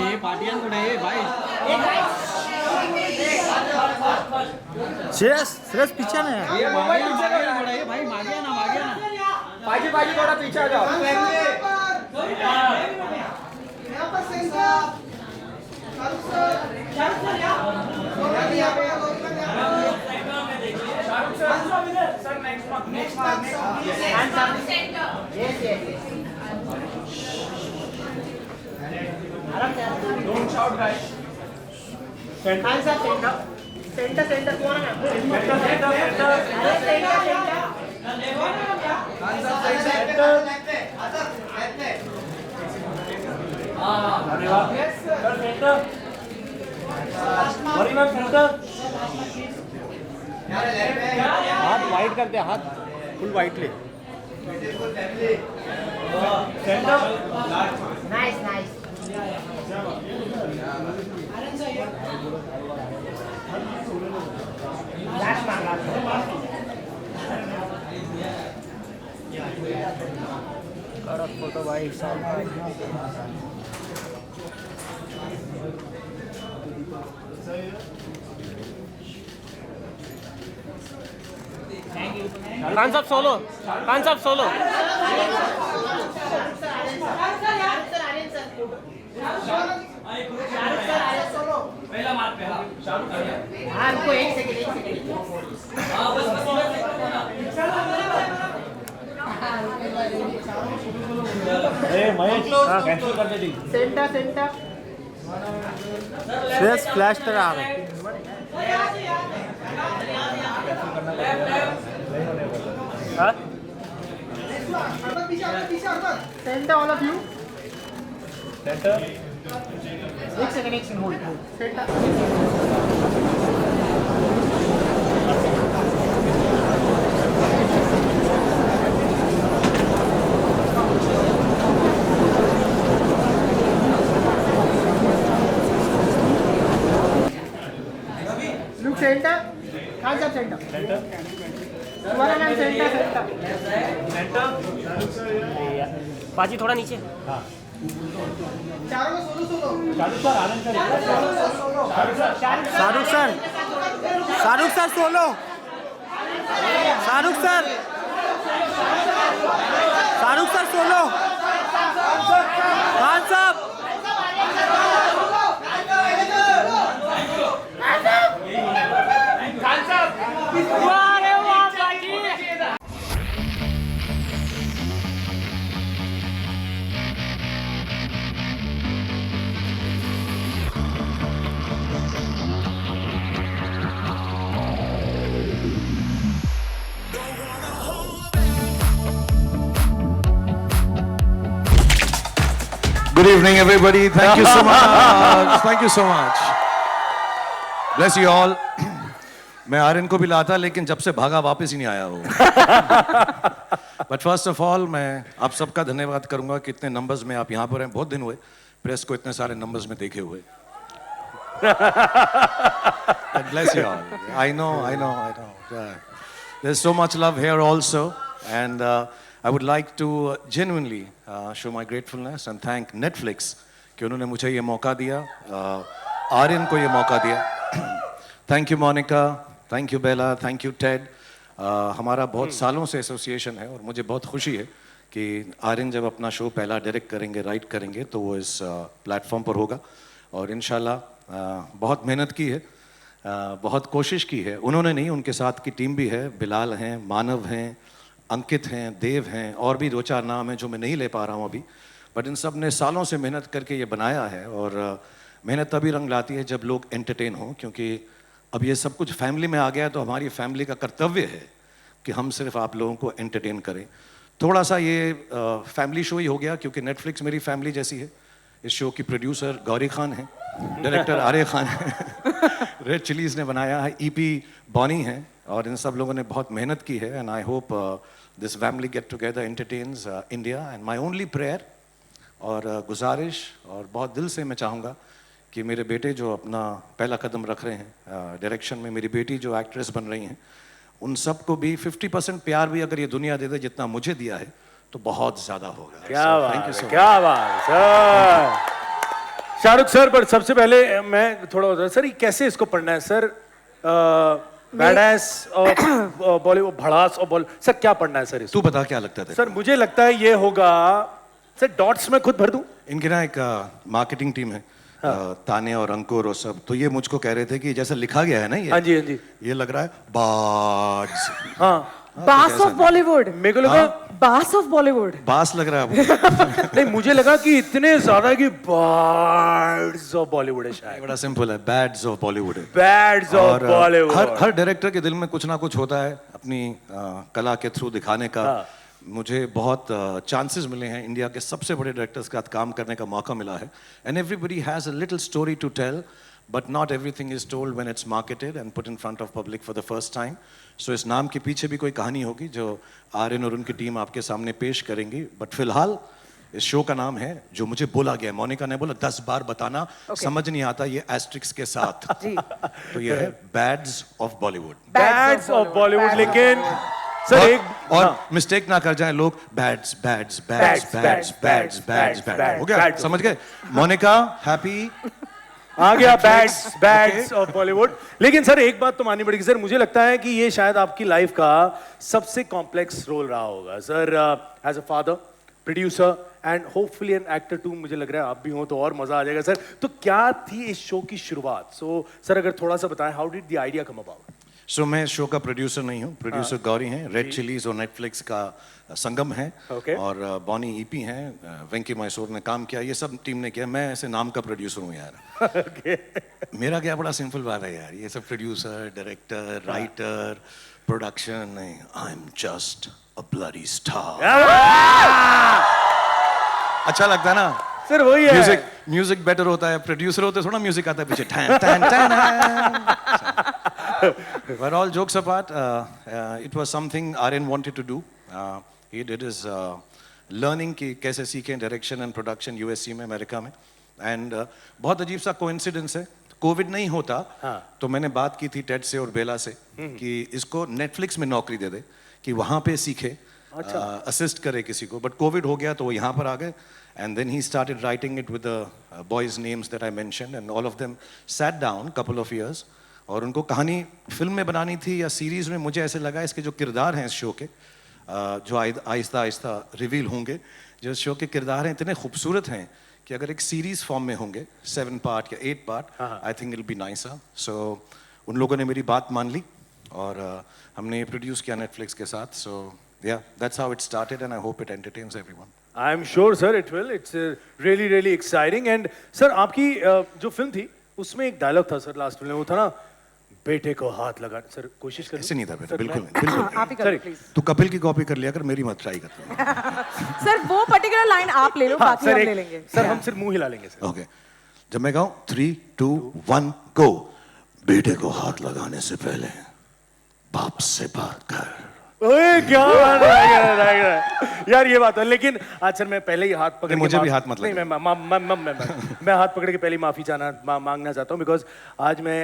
ये पार्टियां तो नहीं भाई। श्रेयस श्रेयस पीछे ना है। ये मागे बढ़ाइए भाई, मागे ना बाजी थोड़ा पीछे आ जाओ। Don't shout, guys. Hands up, center, कौन है? हाथ वाइड कर दे, हाथ फुल वाइड ले। Nice. Last mark. करो फोटो भाई साहब। Concept solo. हाँ रुको एक सेकंड कैंसिल कर दे। सेंटर श्रेयस फ्लैश तक आ रहा है। सेंटर ऑल ऑफ यू एक second hold centre look center hands up center Suvarna ma'am center बाजी थोड़ा नीचे। चारों को solo Shahrukh sir solo. Shahrukh sir solo. Khan साहब Good evening, everybody. Thank you so much. Thank you so much. Bless you all. मैं आर्यन को भी लाता लेकिन जब से भागा वापस ही नहीं आया वो। But first of all मैं आप सबका धन्यवाद करूंगा कि इतने नंबर्स में आप यहाँ पर हैं। बहुत दिन हुए प्रेस को इतने सारे नंबर्स में देखे हुए। But bless you all. I know. There's so much love here also, and I would like to genuinely show my gratefulness and thank Netflix कि उन्होंने मुझे ये मौका दिया, आर्यन को ये मौका दिया। Thank you Monica, thank you Bella, thank you Ted. हमारा बहुत सालों से एसोसिएशन है और मुझे बहुत खुशी है कि आर्यन जब अपना शो पहला डायरेक्ट करेंगे, राइट करेंगे तो वो इस प्लेटफॉर्म पर होगा और इंशाल्लाह बहुत मेहनत की है, बहुत कोशिश की है उन्होंने नहीं, उनके साथ की टीम भी है, बिलाल हैं, मानव हैं, अंकित हैं, देव हैं और भी 2-4 नाम हैं जो मैं नहीं ले पा रहा हूँ अभी, बट इन सब ने सालों से मेहनत करके ये बनाया है और मेहनत तभी रंग लाती है जब लोग एंटरटेन हों, क्योंकि अब ये सब कुछ फैमिली में आ गया तो हमारी फैमिली का कर्तव्य है कि हम सिर्फ आप लोगों को एंटरटेन करें। थोड़ा सा ये फैमिली शो ही हो गया क्योंकि नेटफ्लिक्स मेरी फैमिली जैसी है। इस शो की प्रोड्यूसर गौरी खान है, डायरेक्टर आर्य खान है, रेड चिलीज़ ने बनाया है, ईपी बॉनी है और इन सब लोगों ने बहुत मेहनत की है and I hope this family get together entertains India and my only prayer और गुजारिश और बहुत दिल से मैं चाहूँगा कि मेरे बेटे जो अपना पहला कदम रख रहे हैं डायरेक्शन में, मेरी बेटी जो एक्ट्रेस बन रही हैं, उन सबको भी 50% प्यार भी अगर ये दुनिया दे दे जितना मुझे दिया है तो बहुत ज्यादा होगा। क्या So, बात thank you है, so क्या बात सर। शाहरुख सर, पर सबसे पहले मैं थोड़ा होता सर, ये कैसे इसको पढ़ना है सर? बैडएस और बॉलीवुड, भड़ास और बॉलीवुड, सर क्या पढ़ना है सर इसको? तू बता क्या लगता है तेरे सर मुझे लगता है ये होगा सर, डॉट्स में खुद भर दूं। इनकी ना एक मार्केटिंग टीम है, ताने और अंकुर और सब, तो ये मुझको कह रहे थे कि जैसा लिखा गया है ना ये, हाँ जी, हाँ जी, ये लग रहा है बार्ड्स। हाँ, बास ऑफ बॉलीवुड, मेरे को लगा बास ऑफ बॉलीवुड, बास लग रहा है आपको? नहीं, मुझे लगा कि इतने ज्यादा कि बार्ड्स ऑफ बॉलीवुड है शायद। बड़ा सिंपल है, बैड्स ऑफ बॉलीवुड है। बैड्स ऑफ और बॉलीवुड। हर डायरेक्टर के दिल में कुछ ना कुछ होता है अपनी कला के थ्रू दिखाने का। मुझे बहुत चांसेस मिले हैं, इंडिया के सबसे बड़े डायरेक्टर्स के साथ काम करने का मौका मिला है, and everybody has a little story to tell, but not everything is told when it's marketed and put in front of public for the first time. So इस नाम के पीछे भी कोई कहानी होगी जो आर्यन और उनकी टीम आपके सामने पेश करेंगी, बट फिलहाल इस शो का नाम है जो मुझे बोला गया, मोनिका ने बोला 10 बार बताना, समझ नहीं आता ये एस्ट्रिक्स के साथ। तो ये है bads of Bollywood. Bads of Bollywood, लेकिन सर एक और मिस्टेक ना कर जाएं लोग, bads bads bads bads bads bads bads, हो गया? समझ गए? मोनिका हैप्पी आ गया, बैड्स ऑफ बॉलीवुड। लेकिन सर एक बात तो माननी पड़ेगी सर, मुझे लगता है कि ये शायद आपकी लाइफ का सबसे कॉम्प्लेक्स रोल रहा होगा sir, as a father, producer and hopefully an actor too. मुझे लग रहा है आप भी हो तो और मजा आ जाएगा सर। तो क्या थी इस शो की शुरुआत? सो सर अगर थोड़ा सा बताएं, how did the idea come about? So मैं शो का प्रोड्यूसर नहीं हूँ, प्रोड्यूसर गौरी हैं, रेड चिलीज और नेटफ्लिक्स का संगम है, और बॉनी ईपी हैं, वेंकी मैसूर ने काम किया, ये सब टीम ने किया, मैं ऐसे नाम का प्रोड्यूसर हूँ यार। मेरा क्या बड़ा सिंपल बात है यार, ये सब प्रोड्यूसर, डायरेक्टर, राइटर, प्रोडक्शन नहीं, I am just a bloody star. अच्छा लगता है ना सर? वही है, म्यूजिक बेटर होता है, प्रोड्यूसर होते थोड़ा म्यूजिक आता है पीछे, tan tan tan. But all jokes apart, it was something Aryan wanted to do. He did his learning कि कैसे सीखें डायरेक्शन एंड प्रोडक्शन यूएससी में, अमेरिका में, एंड बहुत अजीब सा कोइंसिडेंस है, कोविड नहीं होता तो मैंने बात की थी टेड से और बेला से कि इसको नेटफ्लिक्स में नौकरी दे दे कि वहाँ पे सीखे, असिस्ट करे किसी को, बट कोविड हो गया तो वो यहाँ पर आ गए, and then he started writing it with the boys' names that I mentioned, and all of them sat down couple of years, और उनको कहानी फिल्म में बनानी थी या सीरीज में। मुझे ऐसे लगा इसके जो किरदार हैं इस शो के, जो आहिस्ता आहिस्ता रिवील होंगे, जो शो के किरदार हैं इतने खूबसूरत हैं कि अगर एक सीरीज फॉर्म में होंगे 7 पार्ट या 8 part, I think it will be nicer. So उन लोगों ने मेरी बात मान ली और हमने प्रोड्यूस किया नेटफ्लिक्स के साथ। सो yeah, that's how it started, and I hope it entertains everyone. I am sure sir it will. It's really really exciting. And sir आपकी जो फिल्म थी उसमें एक डायलॉग था सर लास्ट में, वो था ना, बेटे को हाथ लगा। सर कोशिश कर। ऐसे नहीं था बेटा, बिल्कुल नहीं, बिल्कुल। आप ही करो प्लीज तू कपिल की कॉपी कर लिया कर, मेरी मत ट्राई करता। सर वो पर्टिकुलर लाइन आप ले लो, बाकी हम ले लेंगे। सर हम सिर्फ मुंह हिला लेंगे सर। ओके, जब मैं कहूँ 3, 2, 1 गो, बेटे को हाथ लगाने से पहले बाप से बात कर। ओए क्या बात है यार, ये बात है। लेकिन आज सर मैं पहले ही हाथ पकड़, मुझे भी हाथ मत लगा। नहीं, मैं हाथ पकड़ के पहले माफी मांगना चाहता हूँ, बिकॉज आज मैं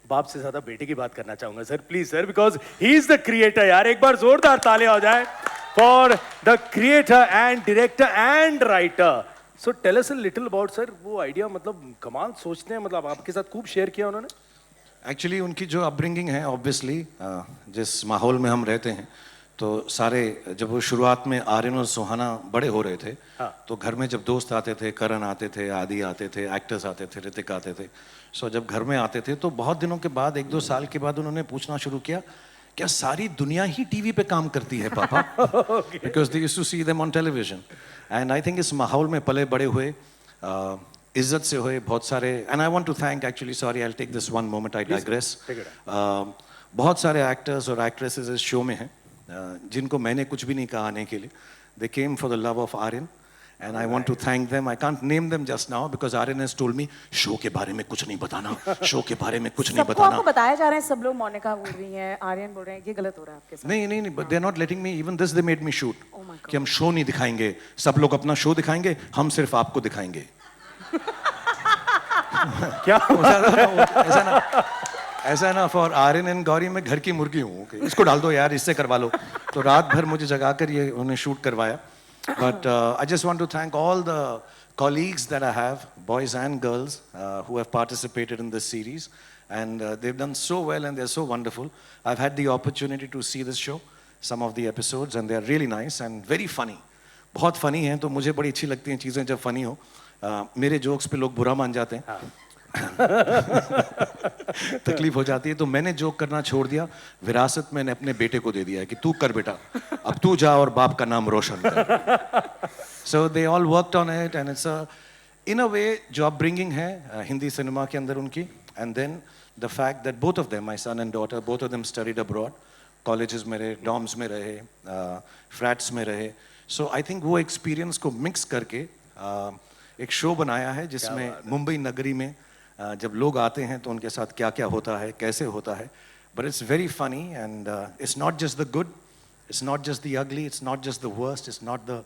बाप से ज्यादा बेटे की बात करना चाहूंगा sir, please sir, because he is the creator. यार एक बार जोरदार तालियां हो जाए for the creator and director and writer. So tell us a little about sir, वो आइडिया मतलब कमाल सोचते हैं, मतलब आपके साथ खूब शेयर किया उन्होंने। एक्चुअली उनकी जो अपब्रिंगिंग है, ऑब्वियसली जिस माहौल में हम रहते हैं, तो सारे जब वो शुरुआत में आर्यन और सुहाना बड़े हो रहे थे, तो घर में जब दोस्त आते थे, करण आते थे, आदि आते थे, एक्टर्स आते थे, ऋतिक आते थे, सो जब घर में आते थे तो बहुत दिनों के बाद, 1-2 साल के बाद उन्होंने पूछना शुरू किया, क्या सारी दुनिया ही टीवी पे काम करती है पापा? Because they used to see them on television. And I think इस माहौल में पले बड़े हुए, इज्जत से हुए बहुत सारे, and I want to thank, actually sorry I will take this one moment, I digress, बहुत सारे एक्टर्स और एक्ट्रेसेस इस शो में हैं जिनको मैंने कुछ भी नहीं कहा आने के लिए। They came for the love of Aryan, and I want to thank them. I can't name them just now because Aryan has told me show के बारे में कुछ नहीं बताना, शो के बारे में कुछ नहीं सबको बताना। आपको बताया जा रहा है, सब लोग मोनिका बोल रही हैं, आर्यन बोल रहे हैं, ये गलत हो रहा है आपके साथ। नहीं, but they are not letting me, even this they made me shoot, कि हम शो नहीं दिखाएंगे, सब लोग अपना शो दिखाएंगे, हम सिर्फ आपको दिखाएंगे। क्या ऐसा है ना, फॉर आर्यन एंड गौरी मैं घर की मुर्गी हूँ, इसको डाल दो यार, इससे करवा लो। तो रात भर मुझे जगाकर ये उन्हें शूट करवाया, But I just want to thank all the colleagues that I have, boys and girls, who have participated in this series. And they've done so well and they're so wonderful. I've had the opportunity to see this show, some of the episodes, and they're really nice and very funny. बहुत funny हैं, तो मुझे बड़ी अच्छी लगती हैं चीज़ें जब funny हो. मेरे jokes पे लोग बुरा मान जाते हैं. तकलीफ हो जाती है, तो मैंने जोक करना छोड़ दिया. विरासत मैंने अपने बेटे को दे दिया है कि तू कर बेटा, अब तू जा और बाप का नाम रोशन कर. So they all worked on it and it's a, in a way, जो upbringing है हिंदी सिनेमा के अंदर उनकी. And then the fact that both of them, my son and daughter, both of them studied abroad, colleges में रहे, dorms में रहे, flats में रहे. So I think वो experience को mix करके एक show बनाया है जिसमें मुंबई नगरी में जब लोग आते हैं तो उनके साथ क्या क्या होता है, कैसे होता है. But it's very funny and it's not just the good, it's not just the ugly, it's not just the worst, it's not the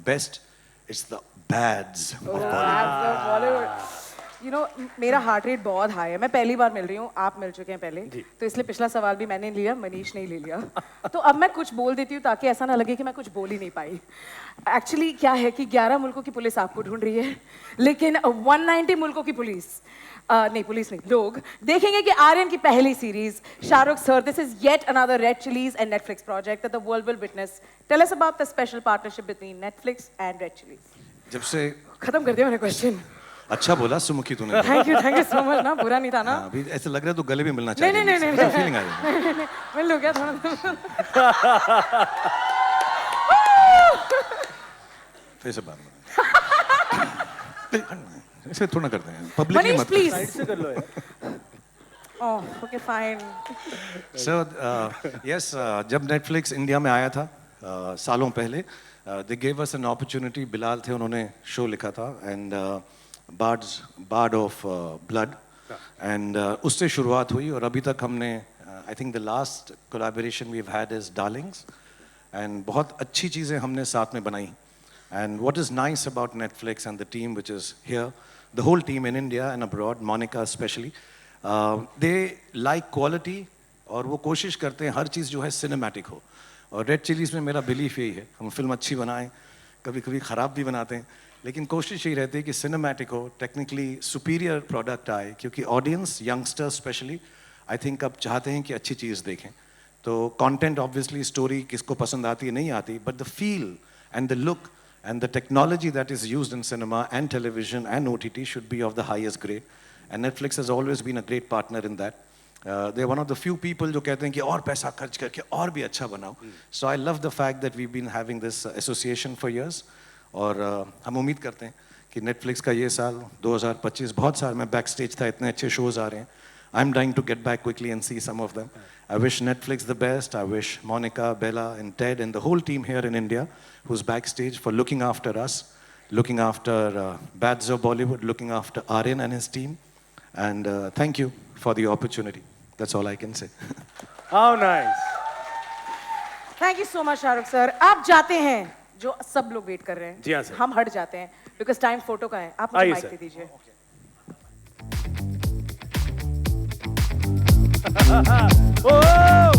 best, it's the bads of Bollywood. You know, मेरा heart rate बहुत high है. मैं पहली बार मिल रही हूँ, आप मिल चुके हैं पहले, तो इसलिए पिछला सवाल भी मैंने लिया, मनीष ने ले लिया. तो अब मैं कुछ बोल देती हूँ ताकि ऐसा ना लगे कि मैं कुछ बोल ही नहीं पाई. एक्चुअली क्या है कि 11 मुल्कों की पुलिस आपको ढूंढ रही है, लेकिन 190 मुल्कों की पुलिस नहीं, पुलिस नहीं, लोग देखेंगे कि आर्यन की पहली series Shahrukh sir, this is yet another Red Chillies and Netflix project that the world will witness. Tell us about the special partnership between Netflix and Red Chillies. जब से खत्म कर दिया मैंने क्वेश्चन. अच्छा बोला सुमुखी तूने. Thank you so much. ना बुरा नहीं था ना. अभी ऐसे लग रहा है तो गले भी मिलना चाहिए. नहीं फीलिंग आ रही है. मिल लो क्या थोड़ा. फिर से बात ऐसे थोड़ा करते हैं पब्लिकली मत. प्लीज. साइड से कर लो यार. Oh okay fine. So yes, जब नेटफ्लिक्स इंडिया में आया था सालों पहले, they gave us an opportunity. Bilal थे, उन्होंने शो लिखा था and Bard of Blood, and उससे शुरुआत हुई और अभी तक हमने I think the last collaboration we have had is Darlings, and बहुत अच्छी चीज़ें हमने साथ में बनाई. And what is nice about Netflix and the team which is here, the whole team in India and abroad, Monica especially, they like quality और वो कोशिश करते हैं हर चीज़ जो है सिनेमैटिक हो. और रेड चिलीज़ में मेरा बिलीफ यही है, हम फिल्म अच्छी बनाएं, कभी कभी ख़राब भी बनाते हैं, लेकिन कोशिश यही रहती है कि सिनेमैटिक हो, टेक्निकली सुपीरियर प्रोडक्ट आए, क्योंकि audience, youngsters specially, I think अब चाहते हैं कि अच्छी चीज़ देखें. तो कंटेंट ऑब्वियसली, स्टोरी किसको पसंद आती है नहीं आती, but the feel and the look and the technology that is used in cinema and television and OTT should be of the highest grade. And Netflix has always been a great partner in that. They're one of the few people जो कहते हैं कि और पैसा खर्च करके और भी अच्छा बनाओ. So I love the fact that we've been having this association for years. और हम उम्मीद करते हैं कि Netflix का ये साल 2025 बहुत सारे, मैं बैक स्टेज था, इतने अच्छे शोज आ रहे हैं. I'm dying to get back quickly and see some of them. I wish Netflix the best. I wish Monica, Bella, and Ted, and the whole team here in India, who's backstage, for looking after us, looking after Bads of Bollywood, looking after Aryan and his team. And thank you for the opportunity. That's all I can say. How nice. Thank you so much Shahrukh sir. आप जाते हैं, जो सब लोग wait कर रहे हैं. जी हाँ सर. हम हट जाते हैं बिकॉज टाइम फोटो का है. आप मुझे आइए माइक सर. दे दीजिए. Oh!